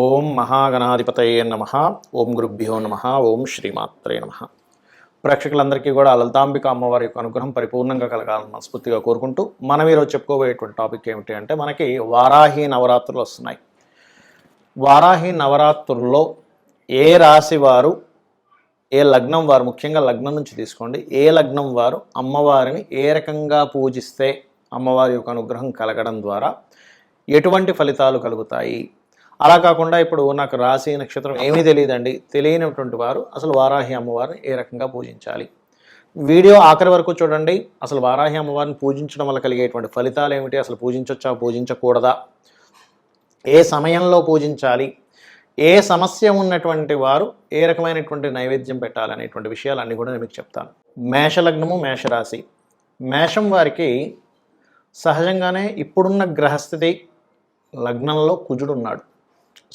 ఓం మహాగణాధిపతయే నమః. ఓం గురుభ్యో నమః. ఓం శ్రీమాత్రే నమః. ప్రేక్షకులందరికీ కూడా లలితాంబిక అమ్మవారి యొక్క అనుగ్రహం పరిపూర్ణంగా కలగాలని మనస్ఫూర్తిగా కోరుకుంటూ మనం ఈరోజు చెప్పుకోబోయేటువంటి టాపిక్ ఏమిటి అంటే మనకి వారాహి నవరాత్రులు వస్తున్నాయి. వారాహి నవరాత్రుల్లో ఏ రాశి వారు, ఏ లగ్నం వారు, ముఖ్యంగా లగ్నం నుంచి తీసుకోండి, ఏ లగ్నం వారు అమ్మవారిని ఏ రకంగా పూజిస్తే అమ్మవారి యొక్క అనుగ్రహం కలగడం ద్వారా ఎటువంటి ఫలితాలు కలుగుతాయి. అలా కాకుండా ఇప్పుడు నాకు రాశి నక్షత్రం ఏమీ తెలియదండి, తెలియనటువంటి వారు అసలు వారాహి అమ్మవారిని ఏ రకంగా పూజించాలి. వీడియో ఆఖరి వరకు చూడండి. అసలు వారాహి అమ్మవారిని పూజించడం వల్ల కలిగేటువంటి ఫలితాలు ఏమిటి, అసలు పూజించవచ్చా పూజించకూడదా, ఏ సమయంలో పూజించాలి, ఏ సమస్య ఉన్నటువంటి వారు ఏ రకమైనటువంటి నైవేద్యం పెట్టాలనేటువంటి విషయాలన్నీ కూడా నేను మీకు చెప్తాను. మేషలగ్నము, మేషరాశి. మేషం వారికి సహజంగానే ఇప్పుడున్న గ్రహస్థితి లగ్నంలో కుజుడు ఉన్నాడు.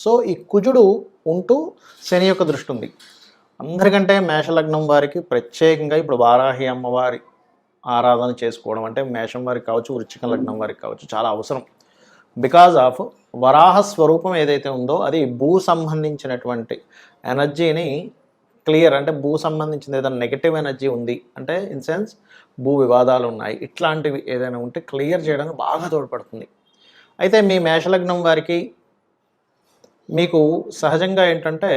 సో ఈ కుజుడు ఉంటూ శని యొక్క దృష్టి ఉంది. అందరికంటే మేషలగ్నం వారికి ప్రత్యేకంగా ఇప్పుడు వారాహి అమ్మవారి ఆరాధన చేసుకోవడం అంటే మేషం వారికి కావచ్చు, వృశ్చిక లగ్నం వారికి కావచ్చు చాలా అవసరం. బికాజ్ ఆఫ్ వరాహ స్వరూపం ఏదైతే ఉందో అది భూ సంబంధించినటువంటి ఎనర్జీని క్లియర్, అంటే భూ సంబంధించిన ఏదైనా నెగటివ్ ఎనర్జీ ఉంది అంటే ఇన్ సెన్స్ భూ వివాదాలు ఉన్నాయి, ఇట్లాంటివి ఏదైనా ఉంటే క్లియర్ చేయడానికి బాగా తోడ్పడుతుంది. అయితే మీ మేషలగ్నం వారికి మీకు సహజంగా ఏంటంటే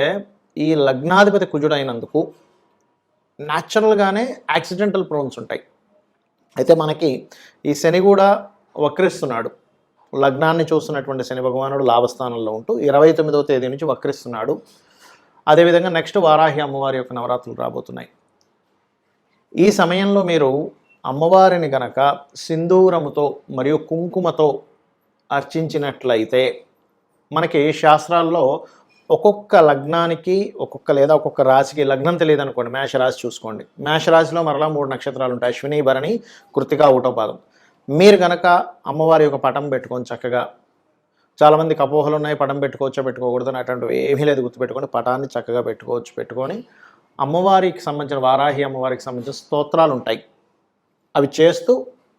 ఈ లగ్నాధిపతి కుజుడైనందుకు న్యాచురల్గానే యాక్సిడెంటల్ ప్రోన్స్ ఉంటాయి. అయితే మనకి ఈ శని కూడా వక్రిస్తున్నాడు. లగ్నాన్ని చూస్తున్నటువంటి శని భగవానుడు లాభస్థానంలో ఉంటూ 29వ తేదీ నుంచి వక్రిస్తున్నాడు. అదేవిధంగా నెక్స్ట్ వారాహి అమ్మవారి యొక్క నవరాత్రులు రాబోతున్నాయి. ఈ సమయంలో మీరు అమ్మవారిని గనక సింధూరముతో మరియు కుంకుమతో అర్చించినట్లయితే మనకి శాస్త్రాల్లో ఒక్కొక్క లగ్నానికి ఒక్కొక్క రాశికి, లగ్నం తెలియదు అనుకోండి, మేషరాశి చూసుకోండి. మేషరాశిలో మరలా 3 నక్షత్రాలు ఉంటాయి: అశ్విని, భరణి, కృత్తిక, ఊటోపాదం. మీరు కనుక అమ్మవారి యొక్క పటం పెట్టుకొని చక్కగా, చాలామందికి అపోహలు ఉన్నాయి పటం పెట్టుకోవచ్చా పెట్టుకోకూడదు అని, అటువంటివి ఏమీ లేదు. గుర్తుపెట్టుకొని పటాన్ని చక్కగా పెట్టుకొని అమ్మవారికి సంబంధించిన వారాహి అమ్మవారికి సంబంధించిన స్తోత్రాలు ఉంటాయి, అవి చేస్తూ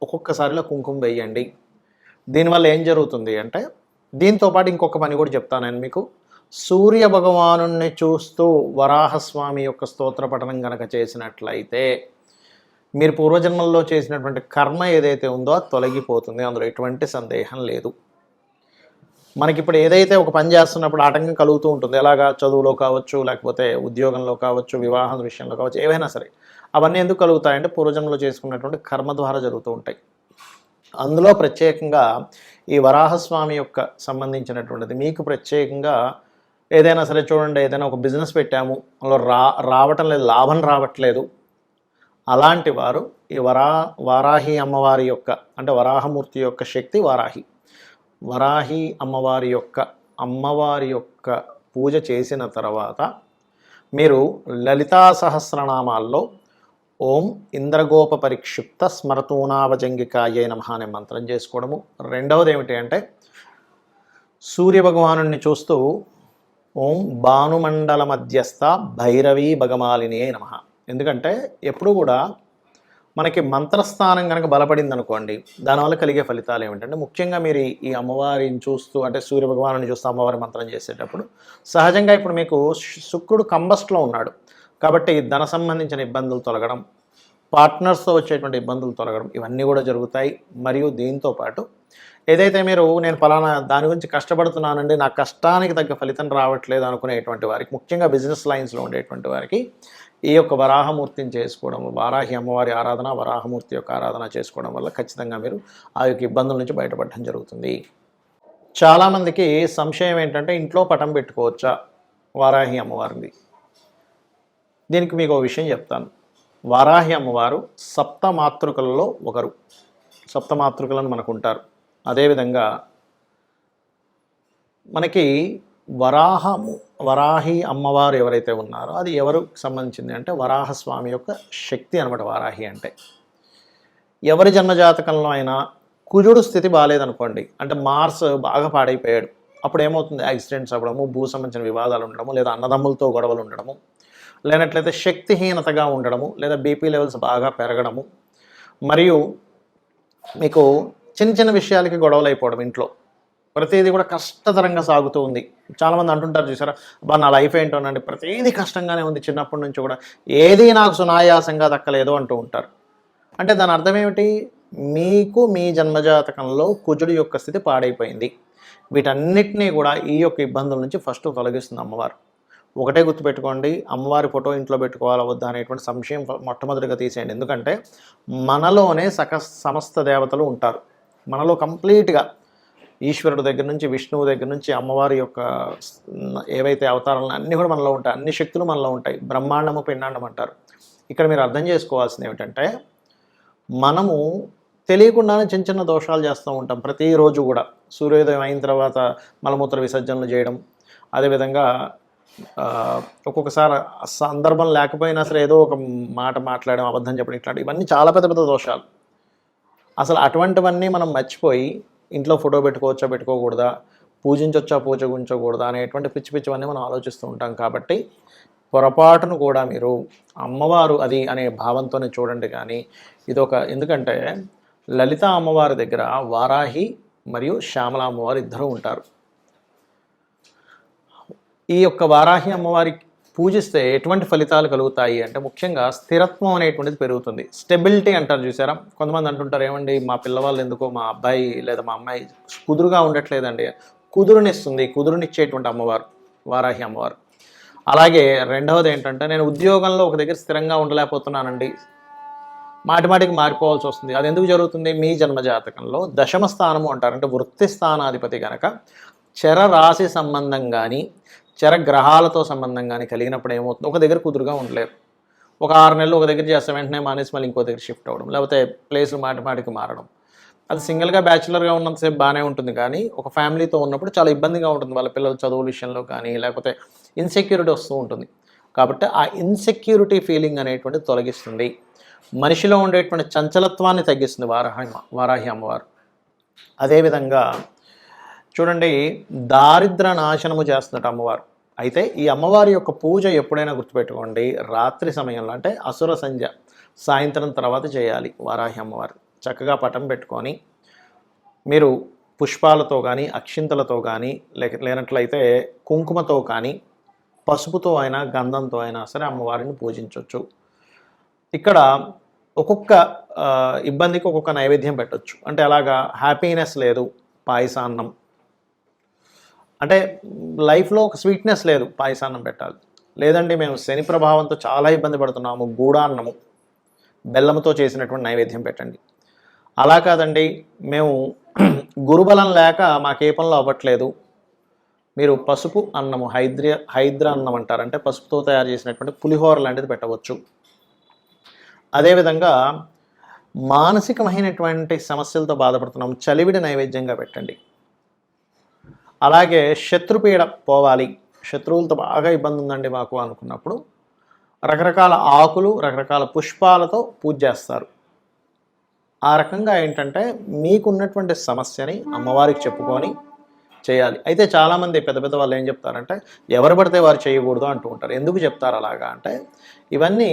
ఒక్కొక్కసారిలో కుంకుమ వేయండి. దీనివల్ల ఏం జరుగుతుంది అంటే, దీంతోపాటు ఇంకొక పని కూడా చెప్తాను నేను మీకు. సూర్య భగవానుణ్ణి చూస్తూ వరాహస్వామి యొక్క స్తోత్ర పఠనం కనుక చేసినట్లయితే మీరు పూర్వజన్మల్లో చేసినటువంటి కర్మ ఏదైతే ఉందో అది తొలగిపోతుంది, అందులో ఎటువంటి సందేహం లేదు. మనకిప్పుడు ఏదైతే ఒక పని చేస్తున్నప్పుడు ఆటంకం కలుగుతూ ఉంటుంది, ఎలాగా చదువులో కావచ్చు, లేకపోతే ఉద్యోగంలో కావచ్చు, వివాహం విషయంలో కావచ్చు, ఏవైనా సరే అవన్నీ ఎందుకు కలుగుతాయంటే పూర్వజన్మలో చేసుకున్నటువంటి కర్మ ద్వారా జరుగుతూ ఉంటాయి. అందులో ప్రత్యేకంగా ఈ వరాహస్వామి యొక్క సంబంధించినటువంటిది మీకు ప్రత్యేకంగా ఏదైనా సరే చూడండి, ఏదైనా ఒక బిజినెస్ పెట్టాము, అందులో రావటం లేదు, లాభం రావట్లేదు, అలాంటి వారు ఈ వారాహి అమ్మవారి యొక్క, అంటే వరాహమూర్తి యొక్క శక్తి వారాహి అమ్మవారి యొక్క పూజ చేసిన తర్వాత మీరు లలితా సహస్రనామాల్లో ఓం ఇంద్రగోప పరిక్షిప్త స్మరతూనావజంగికాయే నమః అనే మంత్రం చేసుకోవడము. రెండవది ఏమిటి అంటే సూర్య భగవానుడిని చూస్తూ ఓం భానుమండల మధ్యస్థ భైరవీ భగమాలిని నమః. ఎందుకంటే ఎప్పుడు కూడా మనకి మంత్రస్థానం కనుక బలపడింది అనుకోండి, దానివల్ల కలిగే ఫలితాలు ఏమిటంటే, ముఖ్యంగా మీరు ఈ అమ్మవారిని చూస్తూ, అంటే సూర్య భగవానుని చూస్తూ అమ్మవారి మంత్రం చేసేటప్పుడు సహజంగా ఇప్పుడు మీకు శుక్రుడు కంబస్ట్లో ఉన్నాడు కాబట్టి ధన సంబంధించిన ఇబ్బందులు తొలగడం, పార్ట్నర్స్తో వచ్చేటువంటి ఇబ్బందులు తొలగడం, ఇవన్నీ కూడా జరుగుతాయి. మరియు దీంతోపాటు ఏదైతే మీరు నేను ఫలానా దాని గురించి కష్టపడుతున్నానండి, నా కష్టానికి తగ్గ ఫలితం రావట్లేదు అనుకునేటువంటి వారికి, ముఖ్యంగా బిజినెస్ లైన్స్లో ఉండేటువంటి వారికి ఈ యొక్క వరాహమూర్తిని చేసుకోవడం, వారాహి అమ్మవారి ఆరాధన, వరాహమూర్తి యొక్క ఆరాధన చేసుకోవడం వల్ల ఖచ్చితంగా మీరు ఆ యొక్క ఇబ్బందుల నుంచి బయటపడడం జరుగుతుంది. చాలామందికి సంశయం ఏంటంటే ఇంట్లో పటం పెట్టుకోవచ్చా వారాహి అమ్మవారిని. దీనికి మీకు ఒక విషయం చెప్తాను. వారాహి అమ్మవారు సప్తమాతృకలలో ఒకరు, సప్తమాతృకలను మనకు ఉంటారు. అదేవిధంగా మనకి వరాహి అమ్మవారు ఎవరైతే ఉన్నారో అది ఎవరికి సంబంధించింది అంటే వరాహస్వామి యొక్క శక్తి అనమాట. వారాహి అంటే ఎవరి జన్మజాతకంలో అయినా కుజుడు స్థితి బాగాలేదనుకోండి, అంటే మార్స్ బాగా పాడైపోయాడు, అప్పుడు ఏమవుతుంది, యాక్సిడెంట్స్ అవ్వడము, భూ సంబంధించిన వివాదాలు ఉండడము, లేదా అన్నదమ్ములతో గొడవలు ఉండడము, లేనట్లయితే శక్తిహీనతగా ఉండడము, లేదా బీపీ లెవెల్స్ బాగా పెరగడము, మరియు మీకు చిన్న చిన్న విషయాలకి గొడవలు అయిపోవడం ఇంట్లో, ప్రతిదీ కూడా కష్టతరంగా సాగుతూ ఉంది. చాలామంది అంటుంటారు చూసారా, అబ్బా నా లైఫ్ ఏంటోనండి ప్రతిదీ కష్టంగానే ఉంది, చిన్నప్పటి నుంచి కూడా ఏది నాకు సునాయాసంగా దక్కలేదు అంటూ ఉంటారు. అంటే దాని అర్థం ఏమిటి? మీకు మీ జన్మజాతకంలో కుజుడి యొక్క స్థితి పాడైపోయింది. వీటన్నిటినీ కూడా ఈ యొక్క ఇబ్బందుల నుంచి ఫస్ట్ తొలగిస్తుంది అమ్మవారు. ఒకటే గుర్తుపెట్టుకోండి, అమ్మవారి ఫోటో ఇంట్లో పెట్టుకోవాలా వద్దా అనేటువంటి సంశయం మొట్టమొదటిగా తీసేయండి. ఎందుకంటే మనలోనే సమస్త దేవతలు ఉంటారు. మనలో కంప్లీట్గా ఈశ్వరుడు దగ్గర నుంచి, విష్ణువు దగ్గర నుంచి, అమ్మవారి యొక్క ఏవైతే అవతారాలను అన్నీ కూడా మనలో ఉంటాయి. అన్ని శక్తులు మనలో ఉంటాయి. బ్రహ్మాండము పిండాండం అంటారు. ఇక్కడ మీరు అర్థం చేసుకోవాల్సింది ఏమిటంటే, మనము తెలియకుండానే చిన్న చిన్న దోషాలు చేస్తూ ఉంటాం ప్రతిరోజు కూడా. సూర్యోదయం అయిన తర్వాత మలమూత్ర విసర్జనలు చేయడం, అదేవిధంగా ఒక్కొక్కసారి సందర్భం లేకపోయినా సరే ఏదో ఒక మాట మాట్లాడడం, అబద్ధం చెప్పడం, ఇట్లాంటి ఇవన్నీ చాలా పెద్ద పెద్ద దోషాలు. అసలు అటువంటివన్నీ మనం మర్చిపోయి ఇంట్లో ఫోటో పెట్టుకోవచ్చా పెట్టుకోకూడదా, పూజించవచ్చా పూజగుంచకూడదా అనేటువంటి పిచ్చి పిచ్చివన్నీ మనం ఆలోచిస్తూ ఉంటాం. కాబట్టి పొరపాటును కూడా మీరు అమ్మవారు అది అనే భావంతోనే చూడండి. కానీ ఎందుకంటే లలిత అమ్మవారి దగ్గర వారాహి మరియు శ్యామల అమ్మవారు ఇద్దరు ఉంటారు. ఈ యొక్క వారాహి అమ్మవారికి పూజిస్తే ఎటువంటి ఫలితాలు కలుగుతాయి అంటే, ముఖ్యంగా స్థిరత్వం అనేటువంటిది పెరుగుతుంది. స్టెబిలిటీ అంటారు చూసారా. కొంతమంది అంటుంటారు, ఏమండి మా పిల్లవాళ్ళు ఎందుకో మా అబ్బాయి లేదా మా అమ్మాయి కుదురుగా ఉండట్లేదండి. కుదురునిస్తుంది, కుదురునిచ్చేటువంటి అమ్మవారు వారాహి అమ్మవారు. అలాగే రెండవది ఏంటంటే, నేను ఉద్యోగంలో ఒక దగ్గర స్థిరంగా ఉండలేకపోతున్నానండి, మాటిమాటికి మారిపోవాల్సి వస్తుంది. అది ఎందుకు జరుగుతుంది? మీ జన్మజాతకంలో దశమ స్థానము అంటారు. అంటే వృత్తి స్థానాధిపతి కనుక చర రాశి సంబంధం కానీ చర గ్రహాలతో సంబంధం కానీ కలిగినప్పుడు ఏమవుతుంది, ఒక దగ్గర కుదురుగా ఉండలేరు. ఒక 6 నెలలు ఒక దగ్గర చేస్తే వెంటనే మానేసి మళ్ళీ ఇంకో దగ్గర షిఫ్ట్ అవ్వడం, లేకపోతే ప్లేసులు మాటిమాటికి మారడం. అది సింగిల్గా బ్యాచులర్గా ఉన్నంతసేపు బాగానే ఉంటుంది, కానీ ఒక ఫ్యామిలీతో ఉన్నప్పుడు చాలా ఇబ్బందిగా ఉంటుంది. వాళ్ళ పిల్లల చదువుల విషయంలో కానీ, లేకపోతే ఇన్సెక్యూరిటీ వస్తూ ఉంటుంది. కాబట్టి ఆ ఇన్సెక్యూరిటీ ఫీలింగ్ అనేటువంటిది తొలగిస్తుంది. మనిషిలో ఉండేటువంటి చంచలత్వాన్ని తగ్గిస్తుంది వారాహి అమ్మవారు. అదేవిధంగా చూడండి, దారిద్ర నాశనము చేస్తున్నట్టు అమ్మవారు. అయితే ఈ అమ్మవారి యొక్క పూజ ఎప్పుడైనా గుర్తుపెట్టుకోండి, రాత్రి సమయంలో అంటే అసుర సంధ్య సాయంత్రం తర్వాత చేయాలి. వారాహి అమ్మవారు చక్కగా పటం పెట్టుకొని మీరు పుష్పాలతో కానీ, అక్షింతలతో కానీ, లేనట్లయితే కుంకుమతో కానీ, పసుపుతో అయినా, గంధంతో అయినా సరే అమ్మవారిని పూజించవచ్చు. ఇక్కడ ఒక్కొక్క ఇబ్బందికి ఒక్కొక్క నైవేద్యం పెట్టవచ్చు. అంటే అలాగా హ్యాపీనెస్ లేదు, పాయసాన్నం. అంటే లైఫ్లో ఒక స్వీట్నెస్ లేదు, పాయసాన్నం పెట్టాలి. లేదండి మేము శని ప్రభావంతో చాలా ఇబ్బంది పడుతున్నాము, గూడాన్నము బెల్లంతో చేసినటువంటి నైవేద్యం పెట్టండి. అలా కాదండి మేము గురుబలం లేక మాకే పనులు అవ్వట్లేదు, మీరు పసుపు అన్నము, హైద్ర అన్నం అంటారు, అంటే పసుపుతో తయారు చేసినటువంటి పులిహోర లాంటిది పెట్టవచ్చు. అదేవిధంగా మానసికమైనటువంటి సమస్యలతో బాధపడుతున్నాం, చలివిడి నైవేద్యంగా పెట్టండి. అలాగే శత్రుపీడ పోవాలి, శత్రువులతో బాగా ఇబ్బంది ఉందండి మాకు అనుకున్నప్పుడు రకరకాల ఆకులు, రకరకాల పుష్పాలతో పూజ చేస్తారు. ఆ రకంగా ఏంటంటే మీకున్నటువంటి సమస్యని అమ్మవారికి చెప్పుకొని చేయాలి. అయితే చాలామంది పెద్ద పెద్ద వాళ్ళు ఏం చెప్తారంటే, ఎవరు పడితే వారు చేయకూడదు అంటూ ఉంటారు. ఎందుకు చెప్తారు అలాగా అంటే, ఇవన్నీ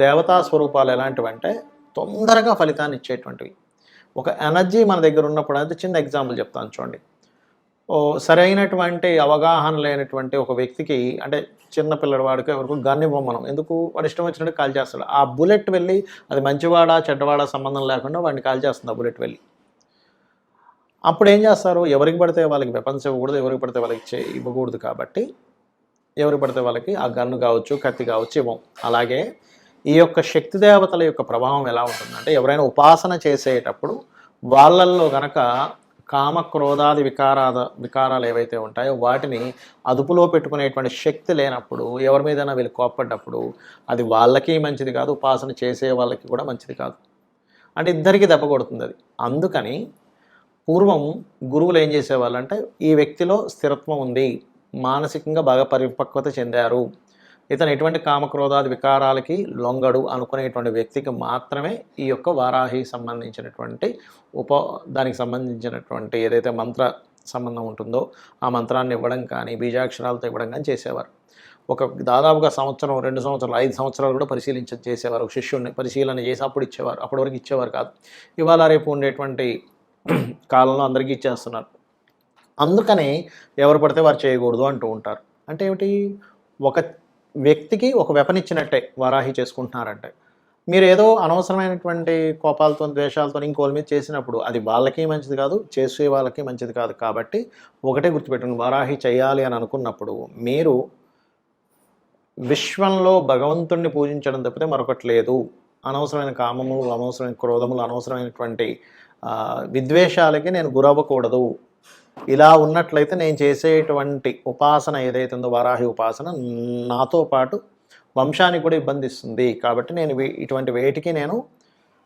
దేవతా స్వరూపాలు ఎలాంటివంటే తొందరగా ఫలితాన్ని ఇచ్చేటువంటివి. ఒక ఎనర్జీ మన దగ్గర ఉన్నప్పుడు, అయితే చిన్న ఎగ్జాంపుల్ చెప్తాను చూడండి. సరైనటువంటి అవగాహన లేనటువంటి ఒక వ్యక్తికి, అంటే చిన్న పిల్లవాడికి ఎవరికి గన్ ఇవ్వం మనం. ఎందుకు? వాడు ఇష్టం వచ్చినట్టు కాల్ చేస్తాడు. ఆ బుల్లెట్ వెళ్ళి అది మంచివాడా చెడ్డవాడా సంబంధం లేకుండా వాడిని కాల్ చేస్తుంది ఆ బుల్లెట్ వెళ్ళి. అప్పుడు ఏం చేస్తారు? ఎవరికి పడితే వాళ్ళకి వెపన్స్ ఇవ్వకూడదు, ఎవరికి పడితే వాళ్ళకి ఇవ్వకూడదు. కాబట్టి ఎవరికి పడితే వాళ్ళకి ఆ గన్ను కావచ్చు, కత్తి కావచ్చు ఇవ్వం. అలాగే ఈ యొక్క శక్తి దేవతల యొక్క ప్రభావం ఎలా ఉంటుందంటే, ఎవరైనా ఉపాసన చేసేటప్పుడు వాళ్ళల్లో గనక కామ క్రోధాది వికారాలు ఏవైతే ఉంటాయో వాటిని అదుపులో పెట్టుకునేటువంటి శక్తి లేనప్పుడు, ఎవరి మీదైనా వీళ్ళు కోప్పడ్డప్పుడు అది వాళ్ళకి మంచిది కాదు, ఉపాసన చేసే వాళ్ళకి కూడా మంచిది కాదు. అంటే ఇద్దరికీ దెబ్బ కొడుతుంది అది. అందుకని పూర్వం గురువులు ఏం చేసేవాళ్ళంటే, ఈ వ్యక్తిలో స్థిరత్వం ఉంది, మానసికంగా బాగా పరిపక్వత చెందారు, ఇతను ఎటువంటి కామక్రోధాది వికారాలకి లొంగడు అనుకునేటువంటి వ్యక్తికి మాత్రమే ఈ యొక్క వారాహి సంబంధించినటువంటి దానికి సంబంధించినటువంటి ఏదైతే మంత్ర సంబంధం ఉంటుందో ఆ మంత్రాన్ని ఇవ్వడం కానీ, బీజాక్షరాలతో ఇవ్వడం కానీ చేసేవారు. దాదాపుగా సంవత్సరం, 2 సంవత్సరాలు, 5 సంవత్సరాలు కూడా చేసేవారు. శిష్యుడిని పరిశీలన చేసి అప్పుడు ఇచ్చేవారు. అప్పటి వరకు ఇచ్చేవారు కాదు. ఇవాళ రేపు ఉండేటువంటి కాలంలో అందరికీ ఇచ్చేస్తున్నారు. అందుకనే ఎవరు పడితే వారు చేయకూడదు అంటూ ఉంటారు. అంటే ఏమిటి? ఒక వ్యక్తికి ఒక వెపన్ ఇచ్చినట్టే వారాహి చేసుకుంటున్నారంటే. మీరేదో అనవసరమైనటువంటి కోపాలతోని, ద్వేషాలతోని ఇంకోళ్ళ మీద చేసినప్పుడు అది వాళ్ళకి మంచిది కాదు, చేసే వాళ్ళకి మంచిది కాదు. కాబట్టి ఒకటే గుర్తుపెట్టుకోండి, వారాహి చేయాలి అని అనుకున్నప్పుడు మీరు విశ్వంలో భగవంతుడిని పూజించడం తప్పితే మరొకటి లేదు. అనవసరమైన కామము, అనవసరమైన క్రోధములు, అనవసరమైనటువంటి విద్వేషాలకి నేను గురవ్వకూడదు. ఇలా ఉన్నట్లయితే నేను చేసేటువంటి ఉపాసన ఏదైతే ఉందో వారాహి ఉపాసన నాతో పాటు వంశానికి కూడా ఇబ్బందిస్తుంది. కాబట్టి నేను ఇటువంటి వేటికి నేను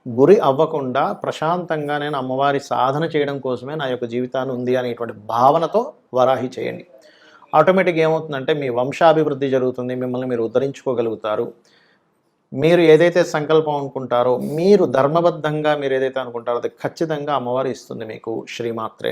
గురి అవ్వకుండా ప్రశాంతంగా నేను అమ్మవారి సాధన చేయడం కోసమే నా యొక్క జీవితాన్ని ఉంది అనేటువంటి భావనతో వారాహి చేయండి. ఆటోమేటిక్గా ఏమవుతుందంటే మీ వంశాభివృద్ధి జరుగుతుంది, మిమ్మల్ని మీరు ఉద్ధరించుకోగలుగుతారు. మీరు ఏదైతే సంకల్పం అనుకుంటారో, మీరు ధర్మబద్ధంగా మీరు ఏదైతే అనుకుంటారో అది ఖచ్చితంగా అమ్మవారు ఇస్తుంది మీకు. శ్రీమాత్రే